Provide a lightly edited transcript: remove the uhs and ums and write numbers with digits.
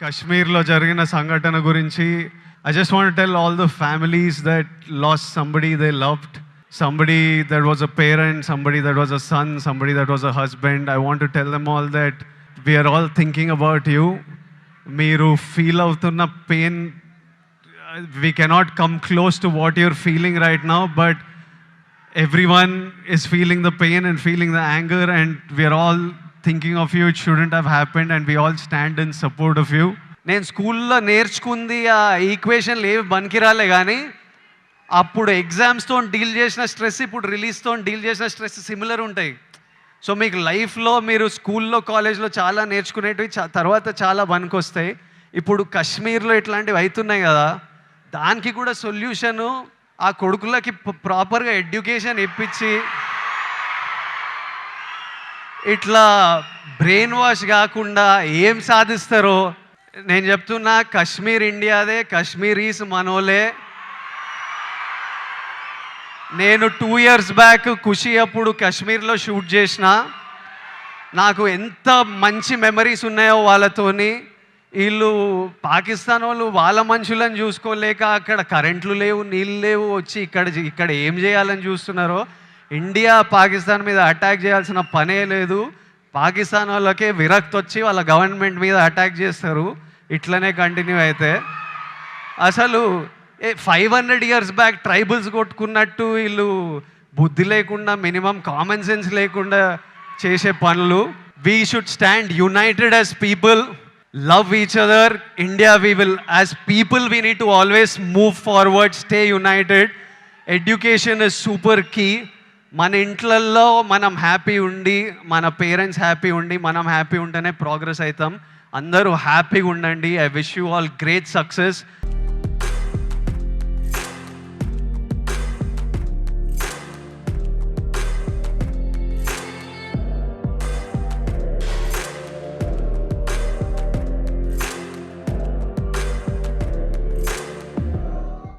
కశ్మీర్లో జరిగిన సంఘటన గురించి I just want to tell all the families that lost somebody they loved, somebody that was a parent, somebody that was a son, somebody that was a husband. I want to tell them all that we are all thinking about you. మీరు feel అవుతున్న pain, we cannot come close to what you're feeling right now, but everyone is feeling the pain and feeling the anger, and we are all thinking of you. It shouldn't have happened, and we all stand in support of you. నేను స్కూల్లో నేర్చుకుంది ఆ ఈక్వేషన్లు ఏవి బనికిరాలే కానీ అప్పుడు ఎగ్జామ్స్తో deal చేసిన stress ఇప్పుడు రిలీజ్తో డీల్ చేసిన స్ట్రెస్ సిమిలర్ ఉంటాయి. సో మీకు లైఫ్లో మీరు స్కూల్లో కాలేజ్లో చాలా నేర్చుకునేటివి తర్వాత చాలా పనికొస్తాయి. ఇప్పుడు కశ్మీర్లో ఇట్లాంటివి అవుతున్నాయి కదా, దానికి కూడా సొల్యూషను ఆ కొడుకులకి ప్రాపర్గా ఎడ్యుకేషన్ ఇప్పించి ఇట్లా బ్రెయిన్ వాష్ కాకుండా ఏం సాధిస్తారో నేను చెప్తున్నా. కశ్మీర్ ఇండియాదే, కశ్మీరీస్ మనోలే. నేను 2 years బ్యాక్ ఖుషి అప్పుడు కశ్మీర్లో షూట్ చేసిన. నాకు ఎంత మంచి మెమరీస్ ఉన్నాయో వాళ్ళతోని. వీళ్ళు పాకిస్తాన్ వాళ్ళు వాళ్ళ మనుషులను చూసుకోలేక అక్కడ కరెంట్లు లేవు, నీళ్ళు లేవు, వచ్చి ఇక్కడ ఏం చేయాలని చూస్తున్నారో. ఇండియా పాకిస్తాన్ మీద అటాక్ చేయాల్సిన పనే లేదు. పాకిస్తాన్ వాళ్ళకే విరక్తి వచ్చి వాళ్ళ గవర్నమెంట్ మీద అటాక్ చేస్తారు. ఇట్లనే కంటిన్యూ అయితే అసలు 500 years బ్యాక్ ట్రైబల్స్ కొట్టుకున్నట్టు వీళ్ళు బుద్ధి లేకుండా, మినిమం కామన్ సెన్స్ లేకుండా చేసే పనులు. We should stand united as people, love each other. India we will as people we need to always move forward, stay united. Education is super key. మన ఇంట్లల్లో మనం happy ఉండి, మన పేరెంట్స్ హ్యాపీ ఉండి, మనం హ్యాపీ ఉంటేనే ప్రోగ్రెస్ అవుతాం. అందరూ హ్యాపీగా ఉండండి. I wish you all great success.